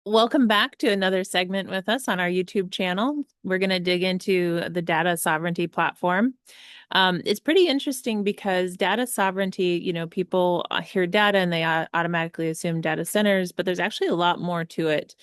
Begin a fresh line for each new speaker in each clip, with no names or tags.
Welcome back to another segment with us on our YouTube channel. We're going to dig into the data sovereignty platform. It's pretty interesting because data sovereignty, people hear data and they automatically assume data centers, but there's actually a lot more to it.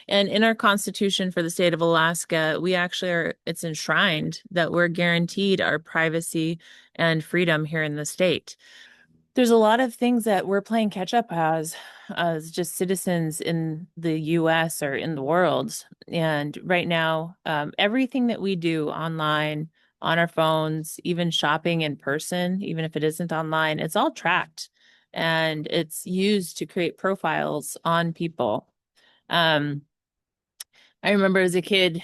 And in our Constitution for the state of Alaska, we actually it's enshrined that we're guaranteed our privacy and freedom here in the state. There's a lot of things that we're playing catch up as just citizens in the US or in the world. And right now, everything that we do online, on our phones, even shopping in person, even if it isn't online, it's all tracked and it's used to create profiles on people. Um, I remember as a kid,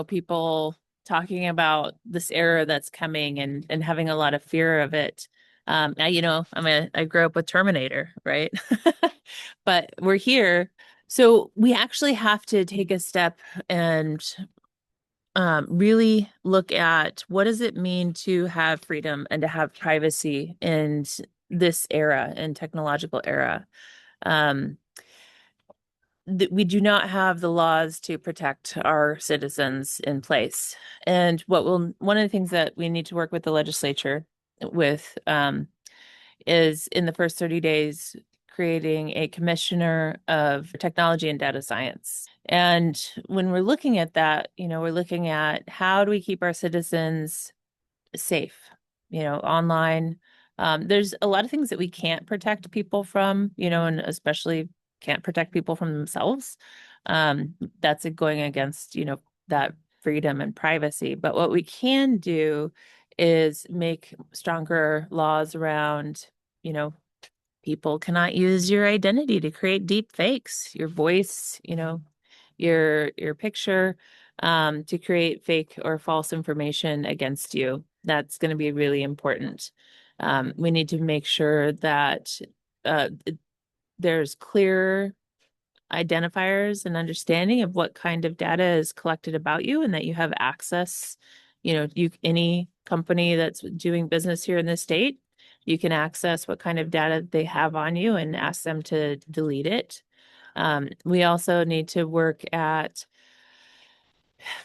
people talking about this era that's coming and having a lot of fear of it. Now, I grew up with Terminator, right? But we're here. So we actually have to take a step and really look at what does it mean to have freedom and to have privacy in this era and technological era. Um, we do not have the laws to protect our citizens in place. And one of the things that we need to work with the legislature with is in the first 30 days, creating a commissioner of technology and data science. And when we're looking at that, we're looking at how do we keep our citizens safe, online. There's a lot of things that we can't protect people from, and especially can't protect people from themselves. That's going against, that freedom and privacy. But what we can do is make stronger laws around, you know, people cannot use your identity to create deep fakes, your voice, your picture, to create fake or false information against you. That's going to be really important. We need to make sure that uh, there's clear identifiers and understanding of what kind of data is collected about you and that you have access. Any company that's doing business here in the state, you can access what kind of data they have on you and ask them to delete it. We also need to work at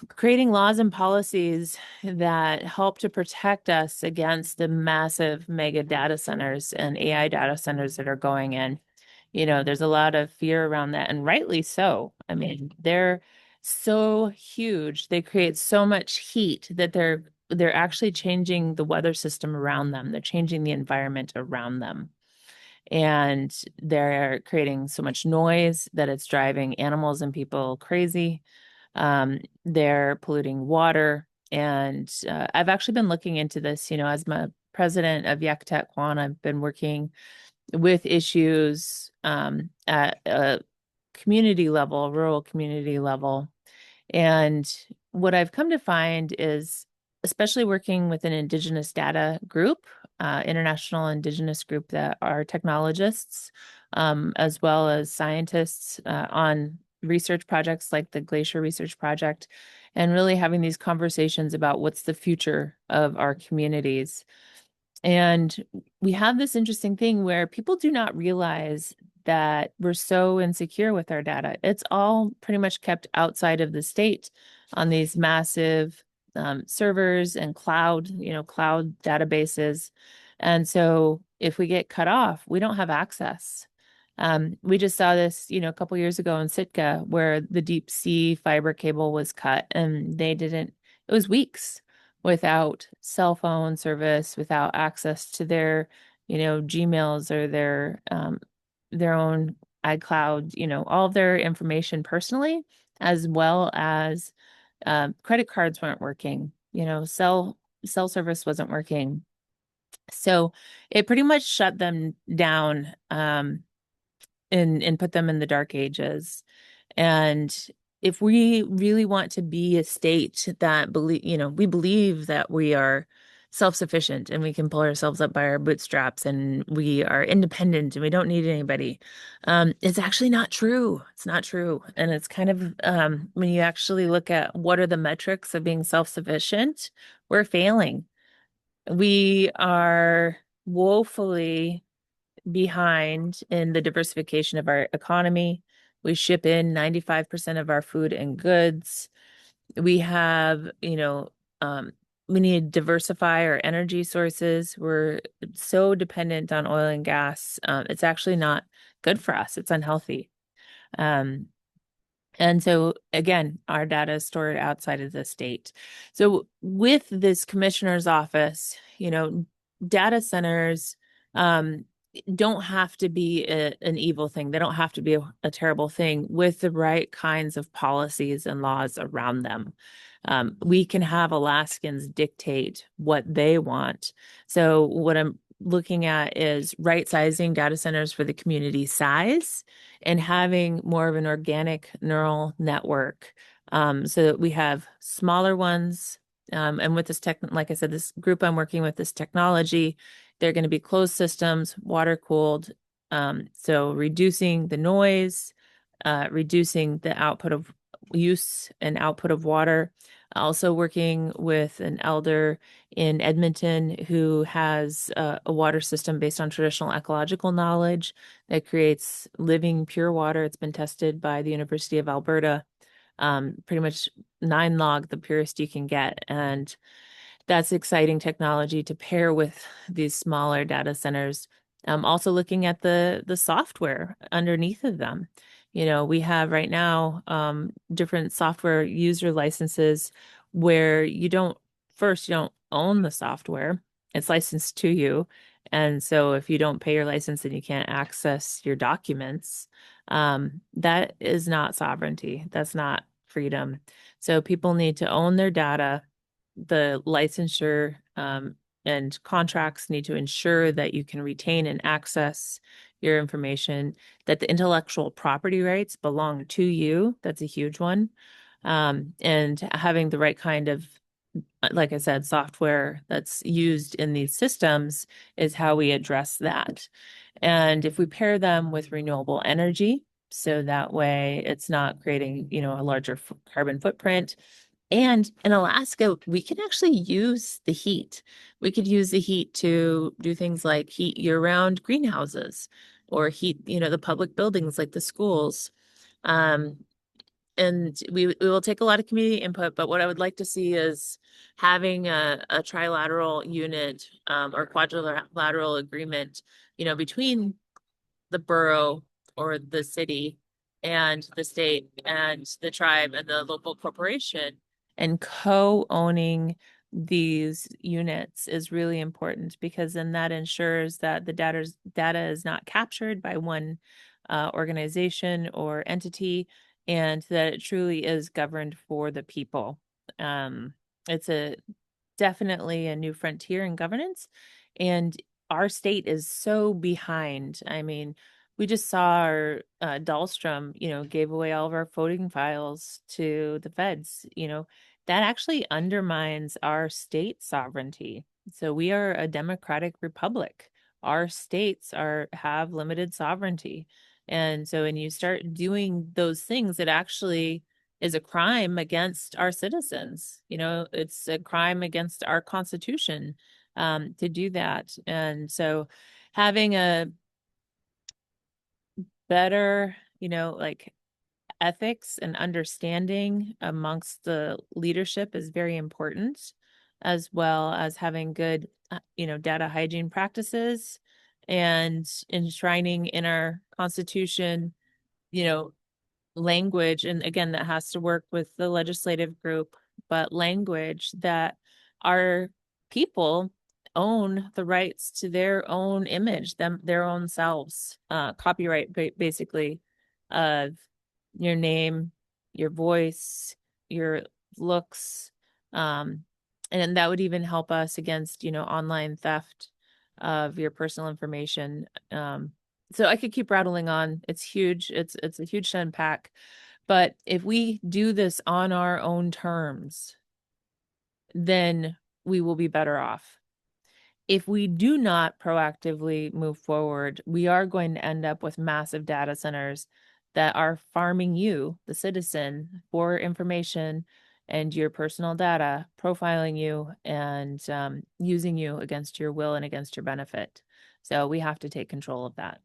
creating laws and policies that help to protect us against the massive mega data centers and AI data centers that are going in. There's a lot of fear around that, and rightly so. I mean, they're so huge. They create so much heat that they're actually changing the weather system around them. They're changing the environment around them. And they're creating so much noise that it's driving animals and people crazy. They're polluting water. And I've actually been looking into this, as my president of Yakutat Kwan, I've been working with issues at a community level, rural community level. And what I've come to find is, especially working with an Indigenous data group, international Indigenous group that are technologists, as well as scientists on research projects like the Glacier Research Project, and really having these conversations about what's the future of our communities. And we have this interesting thing where people do not realize that we're so insecure with our data. It's all pretty much kept outside of the state on these massive servers and cloud databases. And so if we get cut off, we don't have access. We just saw this, a couple years ago in Sitka where the deep sea fiber cable was cut and it was weeks without cell phone service, without access to their, Gmails or their own iCloud, all of their information personally, as well as credit cards weren't working, cell service wasn't working. So it pretty much shut them down and put them in the dark ages. And if we really want to be a state that we believe that we are self-sufficient and we can pull ourselves up by our bootstraps and we are independent and we don't need anybody, it's actually not true. It's not true. And it's kind of when you actually look at what are the metrics of being self-sufficient, we're failing. We are woefully behind in the diversification of our economy. We ship in 95% of our food and goods. We have, we need to diversify our energy sources. We're so dependent on oil and gas. It's actually not good for us. It's unhealthy. Um, and so again, our data is stored outside of the state. So with this commissioner's office, data centers don't have to be an evil thing. They don't have to be a terrible thing with the right kinds of policies and laws around them. We can have Alaskans dictate what they want. So what I'm looking at is right sizing data centers for the community size and having more of an organic neural network, so that we have smaller ones. And with this like I said, this group I'm working with, this technology, they're going to be closed systems, water cooled. So reducing the noise, reducing the output of use and output of water. Also working with an elder in Edmonton who has a water system based on traditional ecological knowledge that creates living pure water. It's been tested by the University of Alberta, pretty much 9 log, the purest you can get. And that's exciting technology to pair with these smaller data centers. Also looking at the software underneath of them. We have right now different software user licenses where you don't own the software. It's licensed to you. And so if you don't pay your license, then you can't access your documents. That is not sovereignty. That's not freedom. So people need to own their data. The licensure and contracts need to ensure that you can retain and access your information, that the intellectual property rights belong to you. That's a huge one. And having the right kind of, like I said, software that's used in these systems is how we address that. And if we pair them with renewable energy, so that way it's not creating, a larger carbon footprint. And in Alaska, we can actually use the heat. We could use the heat to do things like heat year-round greenhouses or heat, the public buildings like the schools. Um, and we will take a lot of community input, but what I would like to see is having a trilateral unit or quadrilateral agreement, between the borough or the city and the state and the tribe and the local corporation, and co-owning these units is really important, because then that ensures that the data is not captured by one organization or entity, and that it truly is governed for the people. It's definitely a new frontier in governance, and our state is so behind. I mean, we just saw our Dahlstrom, gave away all of our voting files to the feds. That actually undermines our state sovereignty. So we are a democratic republic. Our states have limited sovereignty. And so when you start doing those things, it actually is a crime against our citizens. It's a crime against our Constitution to do that. And so having a better, like ethics and understanding amongst the leadership is very important, as well as having good, data hygiene practices and enshrining in our Constitution, language. And again, that has to work with the legislative group, but language that our people own the rights to their own image, their own selves, copyright basically, of your name, your voice, your looks. And that would even help us against, online theft of your personal information. So I could keep rattling on. It's huge. It's a huge to unpack. But if we do this on our own terms, then we will be better off. If we do not proactively move forward, we are going to end up with massive data centers that are farming you, the citizen, for information and your personal data, profiling you and using you against your will and against your benefit. So we have to take control of that.